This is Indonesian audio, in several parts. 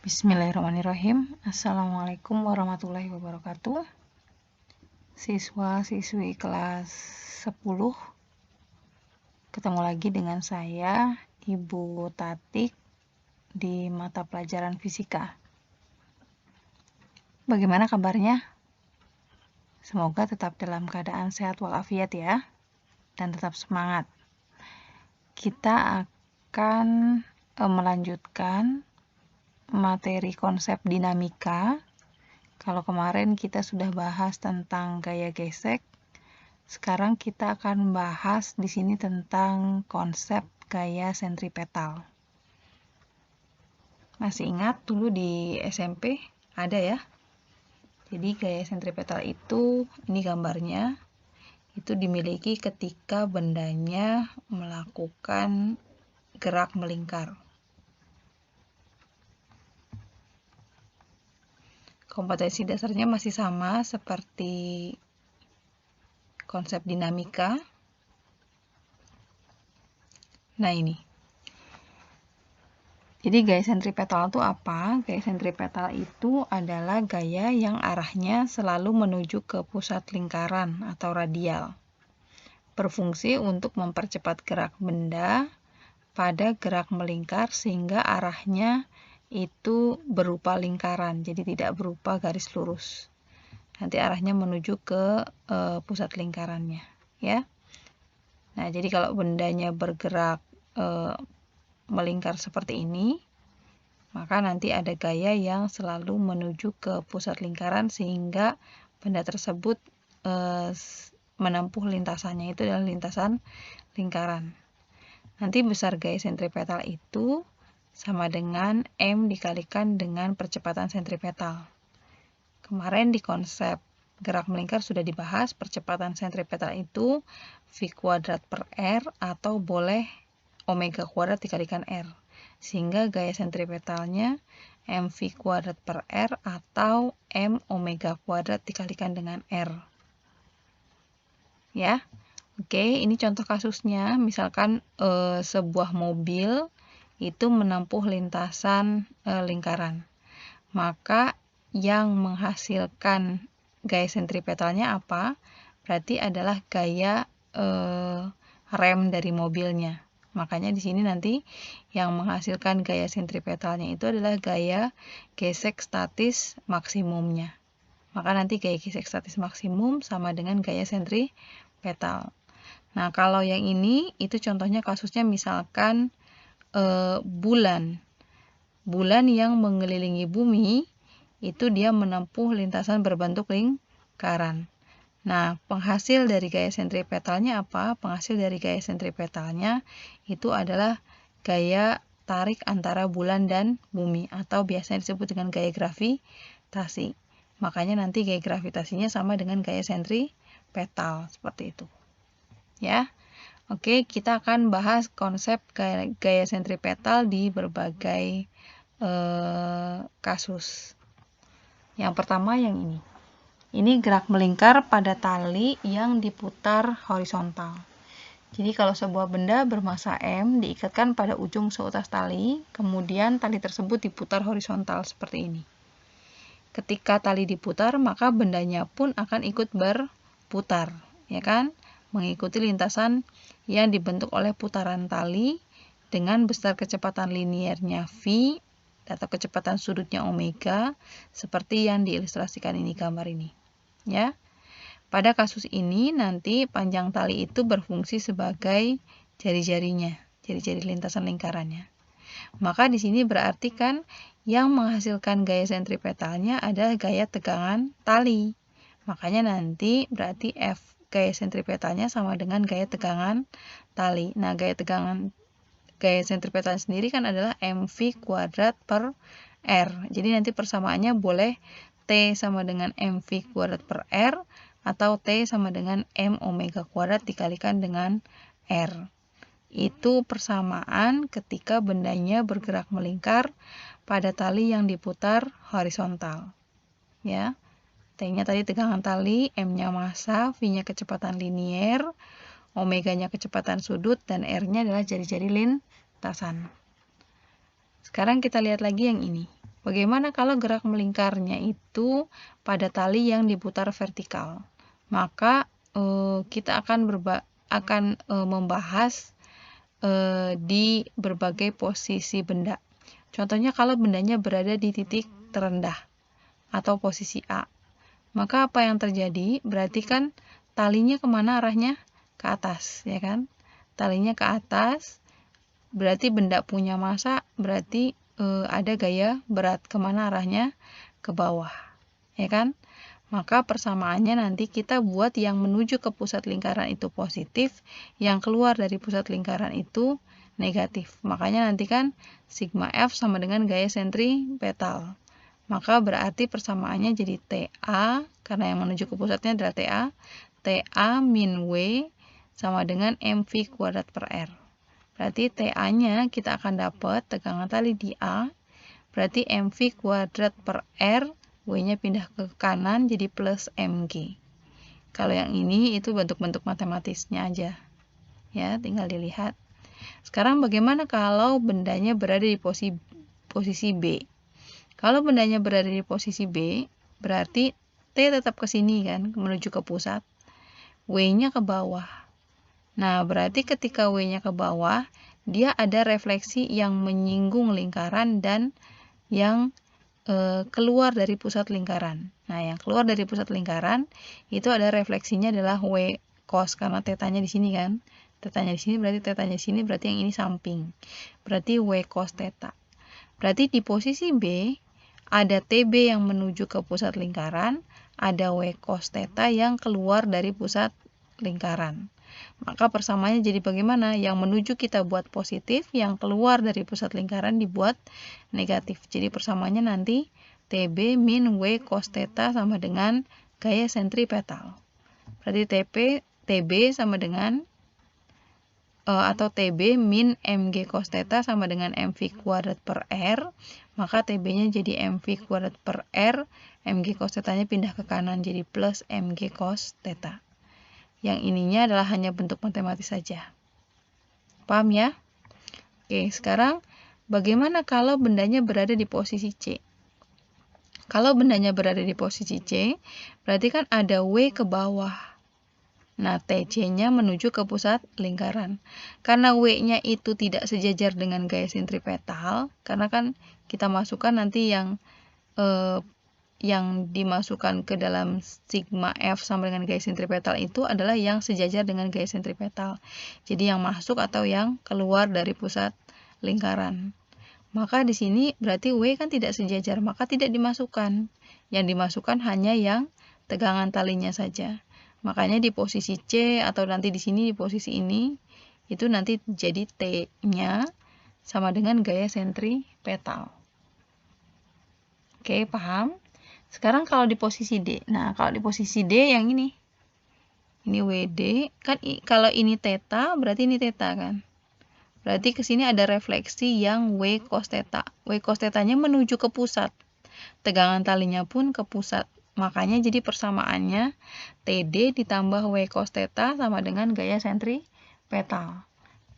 Bismillahirrahmanirrahim. Assalamualaikum warahmatullahi wabarakatuh. Siswa-siswi kelas 10, ketemu lagi dengan saya, Ibu Tatik, di mata pelajaran fisika. Bagaimana kabarnya? Semoga tetap dalam keadaan sehat walafiat ya, dan tetap semangat. Kita akan melanjutkan materi konsep dinamika. Kalau kemarin kita sudah bahas tentang gaya gesek, sekarang kita akan bahas di sini tentang konsep gaya sentripetal. Masih ingat dulu di SMP ada ya? Jadi gaya sentripetal itu, ini gambarnya, itu dimiliki ketika bendanya melakukan gerak melingkar. Kompetensi dasarnya masih sama seperti konsep dinamika. Nah ini. Jadi gaya sentripetal itu apa? Gaya sentripetal itu adalah gaya yang arahnya selalu menuju ke pusat lingkaran atau radial. Berfungsi untuk mempercepat gerak benda pada gerak melingkar sehingga arahnya itu berupa lingkaran, jadi tidak berupa garis lurus. Nanti arahnya menuju ke pusat lingkarannya, ya. Nah, jadi kalau bendanya bergerak melingkar seperti ini, maka nanti ada gaya yang selalu menuju ke pusat lingkaran sehingga benda tersebut menempuh lintasannya itu adalah lintasan lingkaran. Nanti besar gaya sentripetal itu sama dengan M dikalikan dengan percepatan sentripetal. Kemarin di konsep gerak melingkar sudah dibahas percepatan sentripetal itu V kuadrat per R atau boleh omega kuadrat dikalikan R. Sehingga gaya sentripetalnya mv kuadrat per R atau M omega kuadrat dikalikan dengan R. Ya, oke, ini contoh kasusnya. Misalkan sebuah mobil itu menempuh lintasan lingkaran. Maka yang menghasilkan gaya sentripetalnya apa? Berarti adalah gaya rem dari mobilnya. Makanya di sini nanti yang menghasilkan gaya sentripetalnya itu adalah gaya gesek statis maksimumnya. Maka nanti gaya gesek statis maksimum sama dengan gaya sentripetal. Nah, kalau yang ini itu contohnya kasusnya misalkan bulan yang mengelilingi bumi itu dia menempuh lintasan berbentuk lingkaran. Nah, penghasil dari gaya sentripetalnya apa? Penghasil dari gaya sentripetalnya itu adalah gaya tarik antara bulan dan bumi atau biasanya disebut dengan gaya gravitasi. Makanya nanti gaya gravitasinya sama dengan gaya sentripetal seperti itu. Ya. Oke, kita akan bahas konsep gaya sentripetal di berbagai kasus. Yang pertama yang ini. Ini gerak melingkar pada tali yang diputar horizontal. Jadi kalau sebuah benda bermasa M diikatkan pada ujung seutas tali, kemudian tali tersebut diputar horizontal seperti ini. Ketika tali diputar, maka bendanya pun akan ikut berputar, ya kan? Mengikuti lintasan yang dibentuk oleh putaran tali dengan besar kecepatan liniernya V atau kecepatan sudutnya omega seperti yang diilustrasikan ini gambar ini. Ya. Pada kasus ini nanti panjang tali itu berfungsi sebagai jari-jarinya, jari-jari lintasan lingkarannya. Maka di sini berarti kan yang menghasilkan gaya sentripetalnya adalah gaya tegangan tali. Makanya nanti berarti F gaya sentripetalnya sama dengan gaya tegangan tali. Nah, gaya sentripetal sendiri kan adalah mv kuadrat per R. Jadi nanti persamaannya boleh T sama dengan mv kuadrat per R atau T sama dengan M omega kuadrat dikalikan dengan R. Itu persamaan ketika bendanya bergerak melingkar pada tali yang diputar horizontal. Ya. T-nya tadi tegangan tali, M-nya massa, V-nya kecepatan linier, omega-nya kecepatan sudut, dan R-nya adalah jari-jari lintasan. Sekarang kita lihat lagi yang ini. Bagaimana kalau gerak melingkarnya itu pada tali yang diputar vertikal? Maka kita akan membahas di berbagai posisi benda. Contohnya kalau bendanya berada di titik terendah atau posisi A, maka apa yang terjadi? Berarti kan talinya kemana arahnya? Ke atas, ya kan? Talinya ke atas, berarti benda punya massa, berarti ada gaya berat. Kemana arahnya? Ke bawah, ya kan? Maka persamaannya nanti kita buat yang menuju ke pusat lingkaran itu positif, yang keluar dari pusat lingkaran itu negatif. Makanya nanti kan sigma F sama dengan gaya sentripetal. Maka berarti persamaannya jadi TA, karena yang menuju ke pusatnya adalah TA min W sama dengan mv kuadrat per R. Berarti TA-nya kita akan dapat tegangan tali di A, berarti mv kuadrat per R, W-nya pindah ke kanan jadi plus mg. Kalau yang ini itu bentuk-bentuk matematisnya aja. Ya, tinggal dilihat. Sekarang bagaimana kalau bendanya berada di posisi B? Kalau bendanya berada di posisi B, berarti T tetap ke sini kan, menuju ke pusat. W-nya ke bawah. Nah, berarti ketika W-nya ke bawah, dia ada refleksi yang menyinggung lingkaran dan yang keluar dari pusat lingkaran. Nah, yang keluar dari pusat lingkaran itu ada refleksinya adalah W cos, karena tetanya di sini kan. Tetanya di sini berarti tetanya di sini, berarti yang ini samping. Berarti W cos theta. Berarti di posisi B ada TB yang menuju ke pusat lingkaran, ada W cos theta yang keluar dari pusat lingkaran. Maka persamaannya jadi bagaimana? Yang menuju kita buat positif, yang keluar dari pusat lingkaran dibuat negatif. Jadi persamaannya nanti TB min W cos theta sama dengan gaya sentripetal. Berarti TB sama dengan atau TB min mg cos theta sama dengan mv kuadrat per R. Maka TB-nya jadi mv kuadrat per R, mg cos theta-nya pindah ke kanan jadi plus mg cos theta. Yang ininya adalah hanya bentuk matematis saja. Paham ya? Oke, sekarang bagaimana kalau bendanya berada di posisi C? Kalau bendanya berada di posisi C, berarti kan ada W ke bawah. Nah, TC-nya menuju ke pusat lingkaran. Karena W-nya itu tidak sejajar dengan gaya sentripetal, karena kan kita masukkan nanti yang dimasukkan ke dalam sigma F sama dengan gaya sentripetal itu adalah yang sejajar dengan gaya sentripetal. Jadi yang masuk atau yang keluar dari pusat lingkaran. Maka di sini berarti W kan tidak sejajar, maka tidak dimasukkan. Yang dimasukkan hanya yang tegangan talinya saja. Makanya di posisi C atau nanti di sini di posisi ini, itu nanti jadi T-nya sama dengan gaya sentripetal. Oke, paham? Sekarang kalau di posisi D, nah kalau di posisi D yang ini WD, kan kalau ini theta, berarti ini theta kan. Berarti ke sini ada refleksi yang W cos theta. W cos theta-nya menuju ke pusat. Tegangan talinya pun ke pusat. Makanya jadi persamaannya TD ditambah W cos theta sama dengan gaya sentripetal.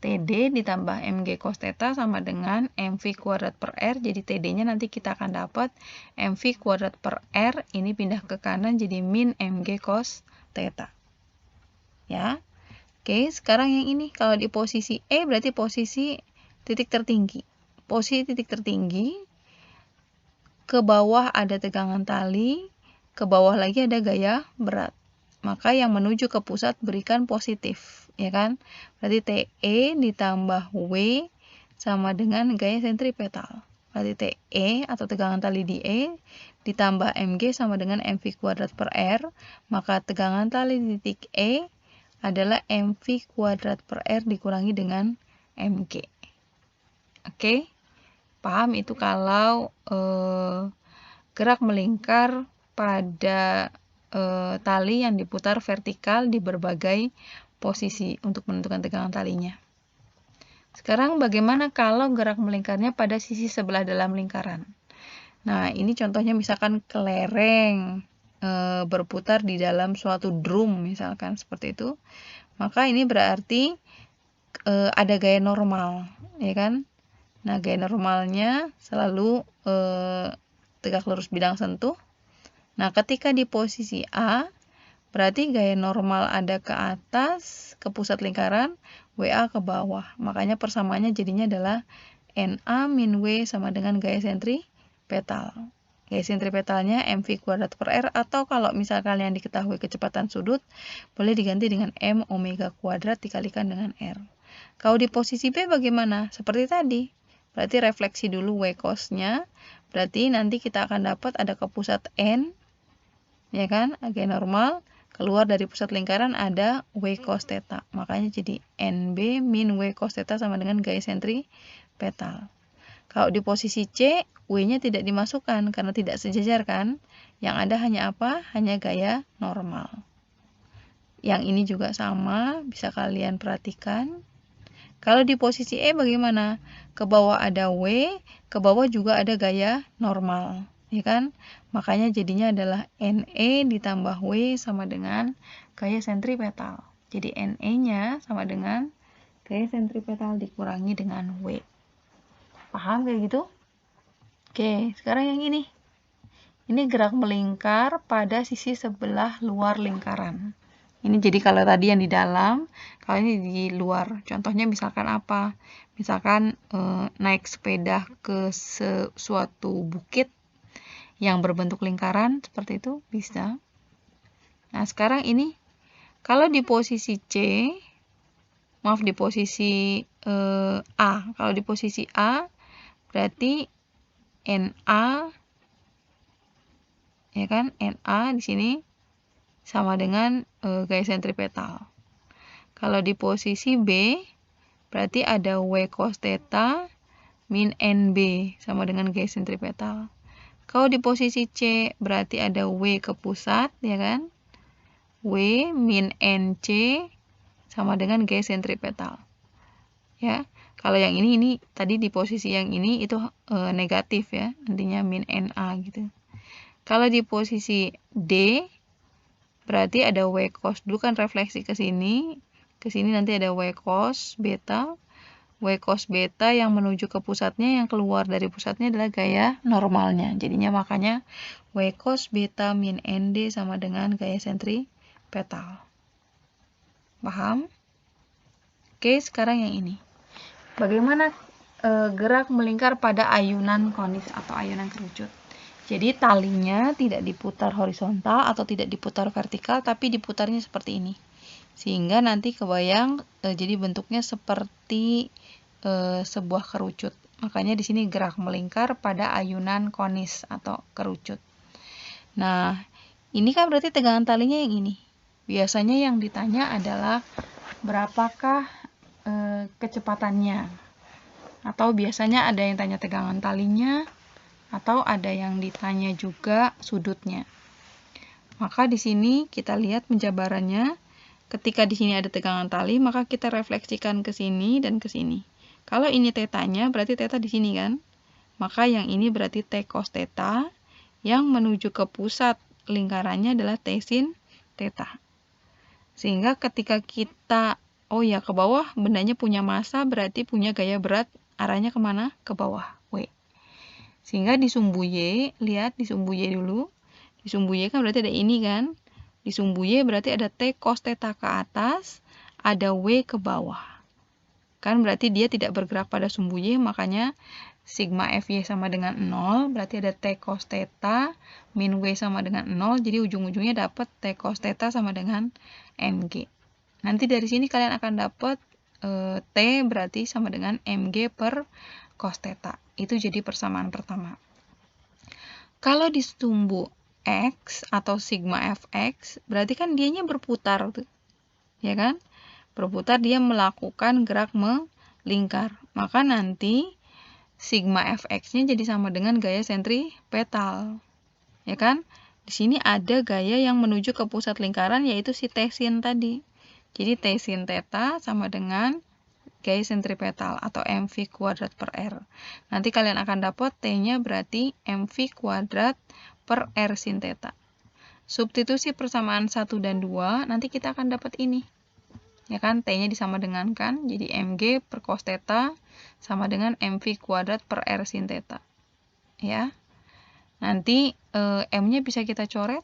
TD ditambah mg cos theta sama dengan mv kuadrat per R. Jadi TD-nya nanti kita akan dapat mv kuadrat per R. Ini pindah ke kanan jadi min mg cos theta. Ya. Oke, sekarang yang ini. Kalau di posisi E berarti posisi titik tertinggi. Posisi titik tertinggi, ke bawah ada tegangan tali, ke bawah lagi ada gaya berat. Maka yang menuju ke pusat berikan positif, ya kan? Berarti TE ditambah W sama dengan gaya sentripetal. Berarti TE atau tegangan tali di E ditambah mg sama dengan mv kuadrat per R. Maka tegangan tali di titik E adalah mv kuadrat per R dikurangi dengan mg. Oke? Paham itu kalau gerak melingkar pada tali yang diputar vertikal di berbagai posisi untuk menentukan tegangan talinya. Sekarang bagaimana kalau gerak melingkarnya pada sisi sebelah dalam lingkaran? Nah, ini contohnya misalkan kelereng berputar di dalam suatu drum misalkan seperti itu. Maka ini berarti ada gaya normal, ya kan? Nah, gaya normalnya selalu tegak lurus bidang sentuh. Nah, ketika di posisi A, berarti gaya normal ada ke atas, ke pusat lingkaran, WA ke bawah. Makanya persamaannya jadinya adalah NA min W sama dengan gaya sentripetal. Gaya sentripetalnya mv kuadrat per R, atau kalau misalkan yang diketahui kecepatan sudut, boleh diganti dengan M omega kuadrat dikalikan dengan R. Kalau di posisi B bagaimana? Seperti tadi. Berarti refleksi dulu W cos-nya. Berarti nanti kita akan dapat ada ke pusat N, ya kan? Gaya normal. Keluar dari pusat lingkaran ada W cos theta. Makanya jadi NB min W cos theta sama dengan gaya sentripetal. Kalau di posisi C, W-nya tidak dimasukkan karena tidak sejajar kan. Yang ada hanya apa? Hanya gaya normal. Yang ini juga sama, bisa kalian perhatikan. Kalau di posisi E bagaimana? Ke bawah ada W, ke bawah juga ada gaya normal, ya kan? Makanya jadinya adalah NE ditambah W sama dengan gaya sentripetal. Jadi NE-nya sama dengan gaya sentripetal dikurangi dengan W. Paham kayak gitu? Oke, sekarang yang ini. Ini gerak melingkar pada sisi sebelah luar lingkaran. Ini jadi kalau tadi yang di dalam, kalau ini di luar. Contohnya misalkan apa? Misalkan naik sepeda ke suatu bukit yang berbentuk lingkaran, seperti itu bisa. Nah, sekarang ini kalau di posisi C, maaf di posisi A. Kalau di posisi A berarti NA, ya kan? NA di sini sama dengan gaya sentripetal. Kalau di posisi B berarti ada W cos theta min NB sama dengan gaya sentripetal. Kalau di posisi C berarti ada W ke pusat, ya kan? W min NC sama dengan gaya sentripetal. Ya. Kalau yang ini tadi di posisi yang ini itu negatif ya, nantinya min NA gitu. Kalau di posisi D berarti ada W cos, dulu kan refleksi ke sini nanti ada W cos beta. W cos beta yang menuju ke pusatnya, yang keluar dari pusatnya adalah gaya normalnya. Jadinya makanya W cos beta min ND sama dengan gaya sentripetal. Paham? Oke, sekarang yang ini. Bagaimana gerak melingkar pada ayunan konis atau ayunan kerucut? Jadi talinya tidak diputar horizontal atau tidak diputar vertikal, tapi diputarnya seperti ini. Sehingga nanti kebayang jadi bentuknya seperti sebuah kerucut. Makanya di sini gerak melingkar pada ayunan konis atau kerucut. Nah, ini kan berarti tegangan talinya yang ini. Biasanya yang ditanya adalah berapakah kecepatannya. Atau biasanya ada yang tanya tegangan talinya, atau ada yang ditanya juga sudutnya. Maka di sini kita lihat penjabarannya. Ketika di sini ada tegangan tali, maka kita refleksikan ke sini dan ke sini. Kalau ini tetanya, berarti teta di sini kan? Maka yang ini berarti T cos teta, yang menuju ke pusat lingkarannya adalah T sin teta. Sehingga ketika kita, ke bawah, bendanya punya massa, berarti punya gaya berat, arahnya kemana? Ke bawah, W. Sehingga di sumbu Y, lihat di sumbu Y dulu. Di sumbu Y kan berarti ada ini kan? Di sumbu Y berarti ada T cos theta ke atas, ada W ke bawah. Kan berarti dia tidak bergerak pada sumbu Y, makanya sigma Fy sama dengan 0, berarti ada T cos theta min W sama dengan 0, jadi ujung-ujungnya dapat T cos theta sama dengan Mg. Nanti dari sini kalian akan dapat T berarti sama dengan Mg per cos theta. Itu jadi persamaan pertama. Kalau di sumbu X atau sigma Fx, berarti kan dianya berputar tuh. Ya kan? Berputar, dia melakukan gerak melingkar. Maka nanti sigma Fx-nya jadi sama dengan gaya sentripetal. Ya kan? Di sini ada gaya yang menuju ke pusat lingkaran, yaitu si T sin tadi. Jadi T sin theta sama dengan gaya sentripetal atau mv kuadrat per R. Nanti kalian akan dapat T-nya berarti mv kuadrat per R sin theta. Substitusi persamaan 1 dan 2, nanti kita akan dapat ini. Ya kan, T-nya disama dengankan, jadi mg per cos theta sama dengan mv kuadrat per r sin theta. Ya. Nanti M-nya bisa kita coret.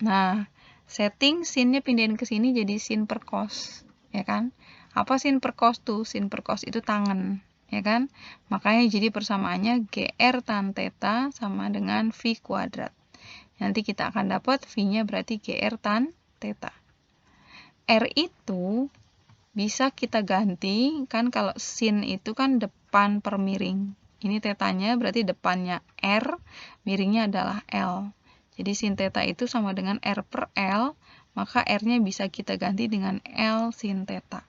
Nah, setting sin-nya pindahin ke sini jadi sin per cos, ya kan? Apa sin per cos tuh? Sin per cos itu tangen, ya kan? Makanya jadi persamaannya GR tan theta sama dengan V kuadrat. Nanti kita akan dapat V-nya berarti GR tan theta. R itu bisa kita ganti, kan kalau sin itu kan depan per miring. Ini tetanya berarti depannya R, miringnya adalah L. Jadi sin theta itu sama dengan R per L, maka R-nya bisa kita ganti dengan L sin theta.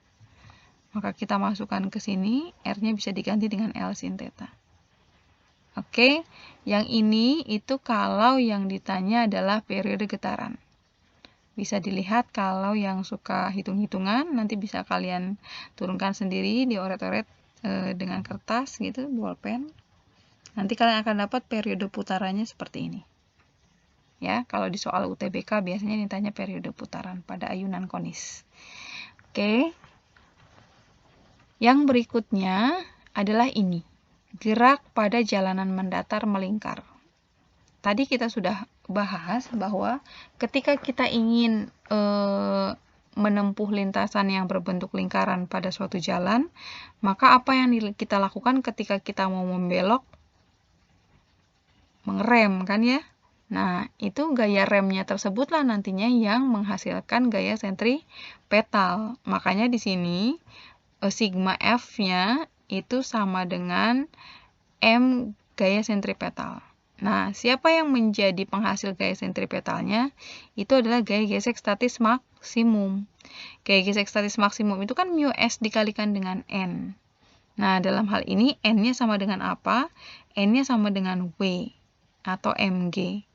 Maka kita masukkan ke sini, R-nya bisa diganti dengan L sin theta. Oke, yang ini itu kalau yang ditanya adalah periode getaran. Bisa dilihat kalau yang suka hitung-hitungan, nanti bisa kalian turunkan sendiri, dioret-oret dengan kertas gitu, bolpen. Nanti kalian akan dapat periode putarannya seperti ini. Ya, kalau di soal UTBK biasanya ditanya periode putaran pada ayunan konis. Oke. Yang berikutnya adalah ini. Gerak pada jalanan mendatar melingkar. Tadi kita sudah bahas bahwa ketika kita ingin menempuh lintasan yang berbentuk lingkaran pada suatu jalan, maka apa yang kita lakukan ketika kita mau membelok? Mengerem, kan ya? Nah, itu gaya remnya tersebutlah nantinya yang menghasilkan gaya sentripetal. Makanya di sini sigma F-nya itu sama dengan M gaya sentripetal. Nah, siapa yang menjadi penghasil gaya sentripetalnya? Itu adalah gaya gesek statis maksimum. Gaya gesek statis maksimum itu kan mu S dikalikan dengan N. Nah, dalam hal ini N-nya sama dengan apa? N-nya sama dengan W atau mg.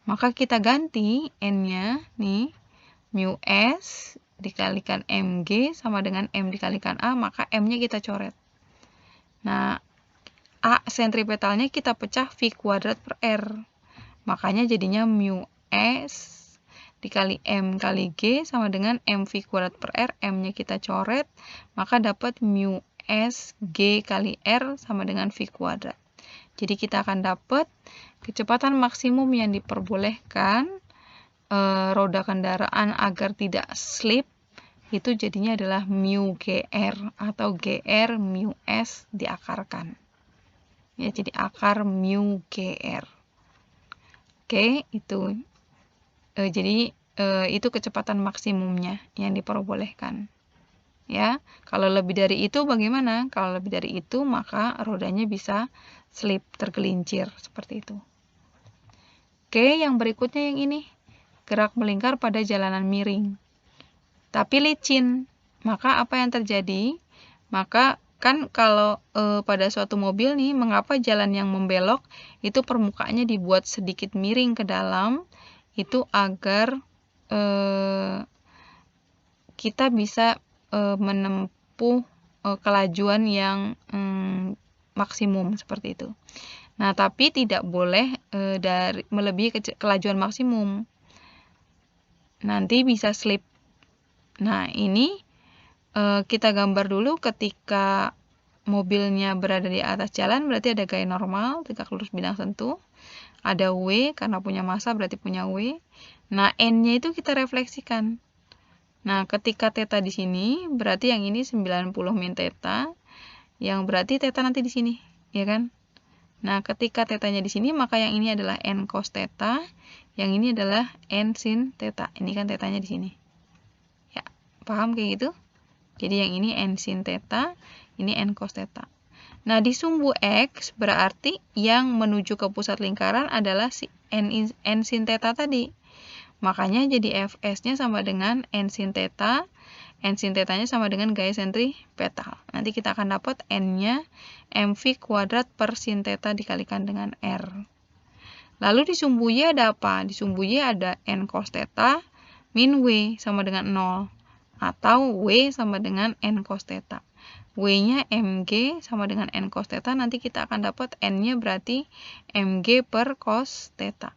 Maka kita ganti N-nya nih, mu S dikalikan mg sama dengan M dikalikan A, maka M-nya kita coret. Nah, A sentripetalnya kita pecah V kuadrat per R. Makanya jadinya mu S dikali M kali G sama dengan MV kuadrat per R. M-nya kita coret, maka dapat mu S G kali R sama dengan V kuadrat. Jadi kita akan dapat kecepatan maksimum yang diperbolehkan roda kendaraan agar tidak slip, itu jadinya adalah mu GR atau GR mu S diakarkan. Ya, jadi akar mu GR. Oke, itu. Jadi itu kecepatan maksimumnya yang diperbolehkan. Ya, kalau lebih dari itu bagaimana? Kalau lebih dari itu maka rodanya bisa slip, tergelincir seperti itu. Oke, yang berikutnya yang ini. Gerak melingkar pada jalanan miring. Tapi licin. Maka apa yang terjadi? Maka kan kalau pada suatu mobil nih, mengapa jalan yang membelok itu permukaannya dibuat sedikit miring ke dalam, itu agar kita bisa menempuh kelajuan yang maksimum seperti itu. Nah, tapi tidak boleh melebihi kelajuan maksimum. Nanti bisa slip. Nah, ini kita gambar dulu ketika mobilnya berada di atas jalan, berarti ada gaya normal, tegak lurus bidang sentuh. Ada W, karena punya massa berarti punya W. Nah, N-nya itu kita refleksikan. Nah, ketika theta di sini, berarti yang ini 90 min theta, yang berarti theta nanti di sini, ya kan? Nah, ketika tetanya di sini, maka yang ini adalah N cos theta, yang ini adalah N sin theta. Ini kan tetanya di sini. Ya, paham kayak gitu? Jadi yang ini N sin theta, ini N cos theta. Nah, di sumbu X berarti yang menuju ke pusat lingkaran adalah si N sin theta tadi. Makanya jadi Fs-nya sama dengan N sin theta. N sin theta-nya sama dengan gaya sentripetal. Nanti kita akan dapat N-nya MV kuadrat per sin theta dikalikan dengan R. Lalu di sumbu Y ada apa? Di sumbu Y ada N cos theta min W sama dengan 0. Atau W sama dengan N cos theta. W-nya Mg sama dengan N cos theta. Nanti kita akan dapat N-nya berarti Mg per cos theta.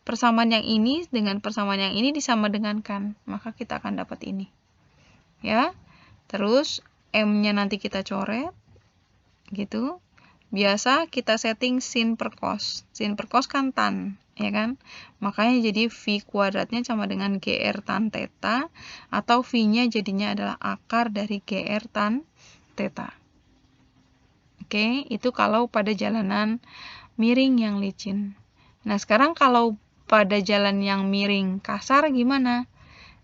Persamaan yang ini dengan persamaan yang ini disama dengankan. Maka kita akan dapat ini. ya. Terus M-nya nanti kita coret gitu. Biasa kita setting sin per cos. Sin per cos kan tan, ya kan? Makanya jadi V kuadratnya sama dengan GR tan theta, atau V-nya jadinya adalah akar dari GR tan theta. Oke, itu kalau pada jalanan miring yang licin. Nah, sekarang kalau pada jalan yang miring kasar gimana?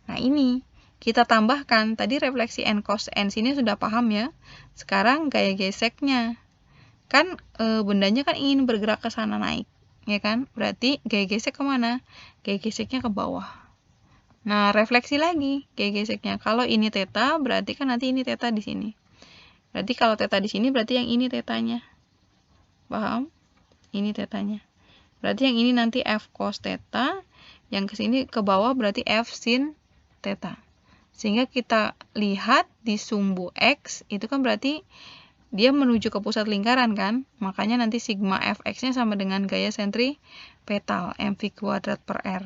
Nah, ini kita tambahkan, tadi refleksi n cos n sini sudah paham ya. Sekarang gaya geseknya. Kan bendanya kan ingin bergerak ke sana naik, ya kan? Berarti gaya gesek kemana? Gaya geseknya ke bawah. Nah, refleksi lagi gaya geseknya. Kalau ini theta, berarti kan nanti ini theta di sini. Berarti kalau theta di sini, berarti yang ini tetanya. Paham? Ini tetanya. Berarti yang ini nanti F cos theta, yang ke sini ke bawah berarti F sin theta. Sehingga kita lihat di sumbu X, itu kan berarti dia menuju ke pusat lingkaran kan? Makanya nanti sigma Fx-nya sama dengan gaya sentripetal, mv kuadrat per R.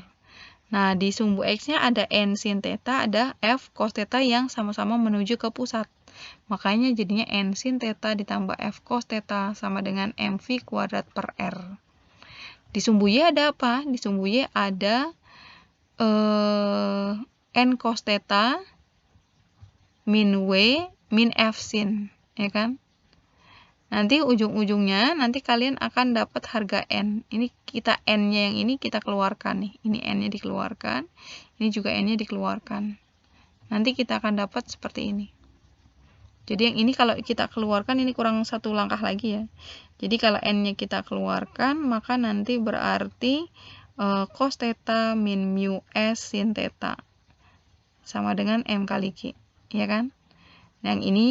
Nah, di sumbu X-nya ada N sin theta, ada F cos theta yang sama-sama menuju ke pusat. Makanya jadinya N sin theta ditambah F cos theta sama dengan mv kuadrat per R. Di sumbu Y ada apa? Di sumbu Y ada N cos theta min W min F sin, ya kan? Nanti ujung-ujungnya nanti kalian akan dapat harga N. Ini kita N-nya yang ini kita keluarkan nih. Ini N-nya dikeluarkan, ini juga N-nya dikeluarkan. Nanti kita akan dapat seperti ini. Jadi yang ini kalau kita keluarkan ini kurang satu langkah lagi ya. Jadi kalau N-nya kita keluarkan, maka nanti berarti cos theta min mu S sin theta sama dengan M kali Q, ya kan? Yang ini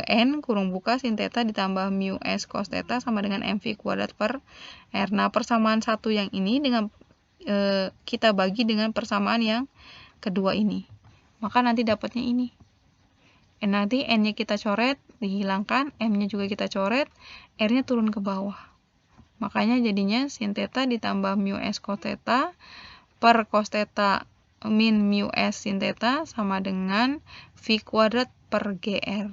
N kurung buka sin theta ditambah mu S cos theta sama dengan mv kuadrat per R. Nah, persamaan satu yang ini dengan kita bagi dengan persamaan yang kedua ini. Maka nanti dapatnya ini. Nanti N-nya kita coret, dihilangkan, M-nya juga kita coret, R-nya turun ke bawah. Makanya jadinya sin theta ditambah mu S cos theta per cos theta min mu S sin theta sama dengan V kuadrat per GR.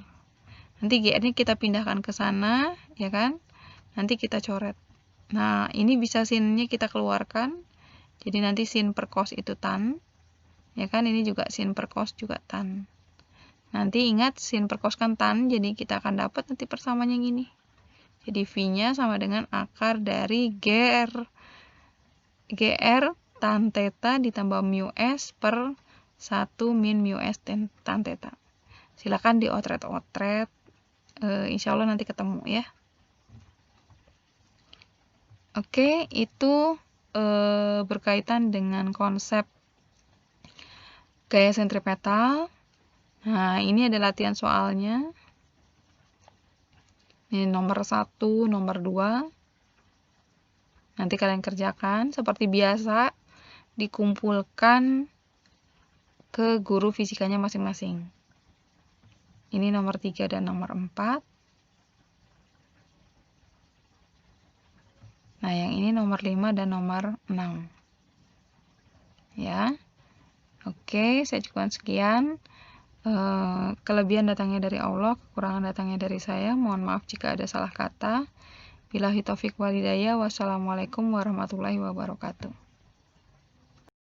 Nanti GR-nya kita pindahkan ke sana, ya kan? Nanti kita coret. Nah, ini bisa sin-nya kita keluarkan. Jadi nanti sin per cos itu tan. Ya kan? Ini juga sin per cos juga tan. Nanti ingat sin per cos kan tan, jadi kita akan dapat nanti persamaan yang ini. Jadi V-nya sama dengan akar dari GR tan theta ditambah mu S per 1 min mu S tan theta. Silakan diotret-otret. Insya Allah nanti ketemu ya. Oke, itu berkaitan dengan konsep gaya sentripetal. Nah, ini ada latihan soalnya. Ini nomor 1, nomor 2. Nanti kalian kerjakan. Seperti biasa, dikumpulkan ke guru fisikanya masing-masing. Ini nomor 3 dan nomor 4. Nah, yang ini nomor 5 dan nomor 6. Ya. Oke, saya cukupkan sekian. Kelebihan datangnya dari Allah, kekurangan datangnya dari saya. Mohon maaf jika ada salah kata. Billahi taufiq wal hidayah. Wassalamualaikum warahmatullahi wabarakatuh.